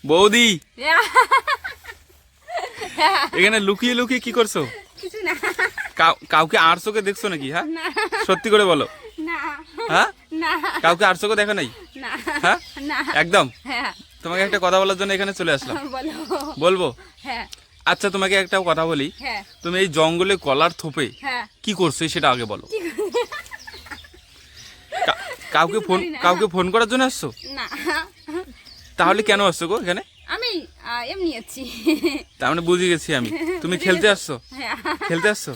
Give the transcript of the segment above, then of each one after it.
বৌদি এখানে লুকিয়ে লুকিয়ে কি করছো? কিছু না। কাউকে আর চোখে দেখছো নাকি? হ্যাঁ সত্যি করে বলো। না হ্যাঁ না কাউকে আর চোখে দেখো নাই? না হ্যাঁ না একদম। হ্যাঁ তোমাকে একটা কথা বলার জন্য এখানে চলে আসলাম। বলো। বলবো? হ্যাঁ আচ্ছা তোমাকে একটা কথা বলি, হ্যাঁ তুমি এই জঙ্গলে কলার থোপে হ্যাঁ কি করছো সেটা আগে বলো। কাউকে কিছু ফোন করি না। কাউকে ফোন করার জন্য আসছো? না তাহলে কেন আসছো গো এখানে? আমি এমনি আছি। তার মানে বুঝে গেছি আমি, তুমি বুঝে খেলতে গেছো? আসছো। হ্যাঁ খেলতে আসছো।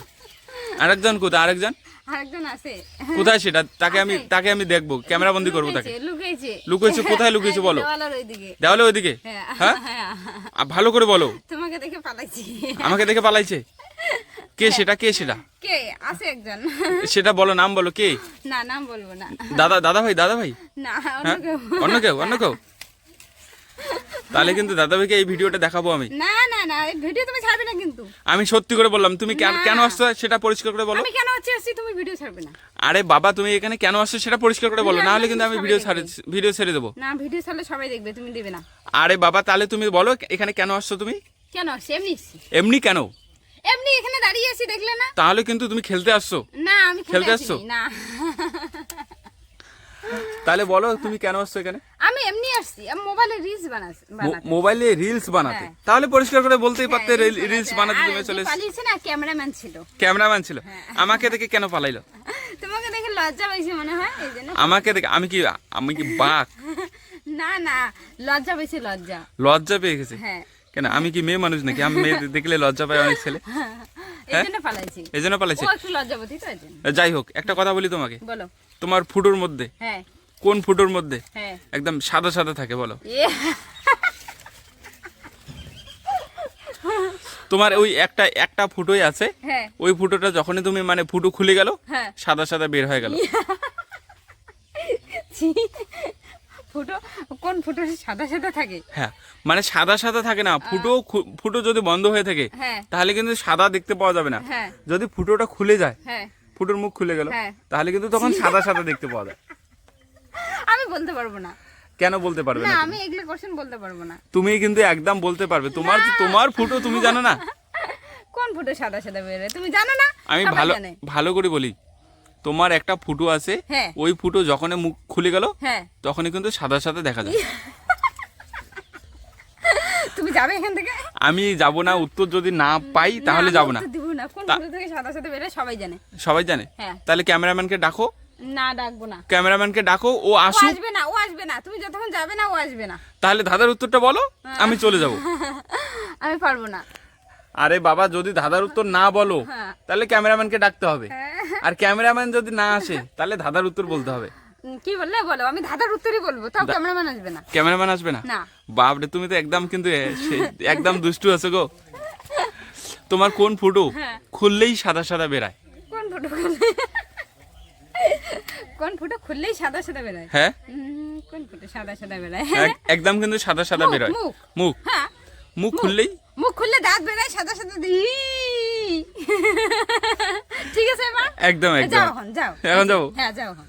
আরেকজন কোথায়? আরেকজন আরেকজন আছে। কোথায় সেটা? তাকে আছে। আমি দেখবো, ক্যামেরা বন্দি করবো তাকে। লুকিয়েছে। লুকিয়েছে কোথায়? লুকিয়েছে বলো। দেওয়ালের ওইদিকে। দেওয়ালে ওইদিকে? হ্যাঁ হ্যাঁ হ্যাঁ ভালো করে বলো। তোমাকে দেখে পালাইছি। আমাকে দেখে পালাইছে? কে সেটা? কে সেটা? কে আছে একজন? সেটা বলো, নাম বলো। কে? না নাম বলবো না। দাদা ভাই? না হ্যাঁ অন্য কেউ। অন্য কেউ? তাহলে কিন্তু দাদা ভাইকে এই ভিডিওটা দেখাবো আমি। না না না এই ভিডিও তুমি ছাড়বে না কিন্তু। আমি সত্যি করে বললাম, তুমি না। কেন আসছো সেটা পরিষ্কার করে বলো। আমি কেন আসছি তুমি ভিডিও ছাড়বে না। আরে বাবা তুমি এখানে কেন আসছো সেটা পরিষ্কার করে বলো, না, না হলে না, কিন্তু আমি সবাই ভিডিও ছেড়ে দেবো। না ভিডিও ছাড়লে সবাই দেখবে, তুমি দেবে না। আরে বাবা তাহলে তুমি বলো এখানে কেন আসছো তুমি? কেন আসছি এমনি আসছি। এমনি কেন? এমনি এখানে দাঁড়িয়ে আছি দেখলে না। তাহলে কিন্তু তুমি খেলতে আসছো। না আমি খেলতে খেলতে আসছো? আসছি না। তাহলে বলো তুমি কেন আসছো এখানে? আমি এমনি আসছি, আমি মোবাইলে রিলস বানাতে। মোবাইলে রিলস বানাতে? হ্যাঁ। তাহলে পরিষ্কার করে বলতেই হ্যাঁ, পারতে reels রিলস বানাতে। বানাতে আর তুমি যে চলে এসেছো। পালিয়েছে না ক্যামেরাম্যান ছিল। ক্যামেরাম্যান ছিল? হ্যাঁ। আমাকে দেখে কেন পালাইলো? তোমাকে দেখে লজ্জা পাইছে মনে হয় এই জন্য। আমাকে দেখে আমি কি বাঘ? না না লজ্জা পাইছে লজ্জা। লজ্জা পেয়ে গেছে? হ্যাঁ কেন আমি কি মেয়ে মানুষ নাকি? আমি মেয়ে দেখলে লজ্জা পায় অনেক ছেলে। এই জন্য পালাইছি। এই জন্য পালাইছে? ও একটু লজ্জাবতী তো এই জন্য। যাই হোক একটা কথা বলি তোমাকে, বলো। তোমার ফুটোর মধ্যে হ্যাঁ কোন ফুটোর মধ্যে হ্যাঁ একদম সাদা সাদা থাকে বলো? তোমার ওই একটা ফুটোই আছে, হ্যাঁ ওই ফুটোটা যখনই তুমি মানে ফুটো খুলে গেল হ্যাঁ সাদা সাদা বের হয়ে গেল। ছি, ফুটো কোন ফুটো সাদা সাদা থাকে? হ্যাঁ মানে সাদা সাদা থাকে না, ফুটো যদি বন্ধ হয়ে থাকে হ্যাঁ তাহলে কিন্তু সাদা দেখতে পাওয়া যাবে না। হ্যাঁ যদি ফুটোটা খুলে যায়, হ্যাঁ ফুটোর মুখ খুলে গেল, হ্যাঁ। তাহলে কিন্তু তখন সাদা সাদা দেখতে পাওয়া যায়। আমি বলতে পারবো না। কেন বলতে পারবে না না? আমি এগুলো কোশ্চেন বলতে পারবো না। তুমি কিন্তু একদম বলতে পারবে। তোমার ফুটো তুমি জানো না? কোন ফুটো সাদা সাদা বেরোয় তুমি জানো না? আমি সবাই জানে। ভালো করে বলি, তোমার একটা ফুটো আছে, হ্যাঁ ওই ফুটো যখনই মুখ খুলে গেল হ্যাঁ তখনই কিন্তু সাদা সাদা দেখা যায়। তুমি যাবে এখান থেকে? আমি যাব না, উত্তর যদি না পাই তাহলে আমি যাব না। উত্তর দিব না। কোন ফুটো থেকে সাদা সাদা বেরোয় সবাই জানে। সবাই জানে? হ্যাঁ তাহলে ক্যামেরাম্যানকে ডাকো। না ডাকবো না। ক্যামেরাম্যানকে ডাকো, ও ও আসুক। আসবে না, ও আসবে না। তুমি যতক্ষণ যাবে না ও আসবে না। তাহলে ধাঁধার উত্তরটা বলো, আমি চলে যাব। আমি পারবো না। আরে বাবা যদি ধাঁধার উত্তর না বলো হ্যাঁ। তাহলে ক্যামেরাম্যানকে ডাকতে হবে, হ্যাঁ। আর ক্যামেরাম্যান যদি না আসে তাহলে ধাঁধার উত্তর বলতে হবে। কি বললে বলো, আমি ধাঁধার উত্তরই বলবো, তাও ক্যামেরাম্যান আসবে না। ক্যামেরাম্যান আসবে না? না। বাপরে তুমি তো একদম কিন্তু একদম দুষ্টু আছো গো। তোমার কোন ফুটো হ্যাঁ। খুললেই সাদা সাদা বেরায়? কোন ফুটো খুললে কোন ফুটো খুললেই সাদা সাদা বেরোয়? হ্যাঁ কোন ফুটো সাদা সাদা বেরোয়? একদম কিন্তু সাদা সাদা মুখ, বেরোয়। মুখ। মুখ? হ্যাঁ মুখ খুললেই? মুখ খুললে দাঁত বেরোয় সাদা সাদা ঠিক আছে এবার একদম যাও এখন যাও। এখন যাবো? হ্যাঁ যাও এখন।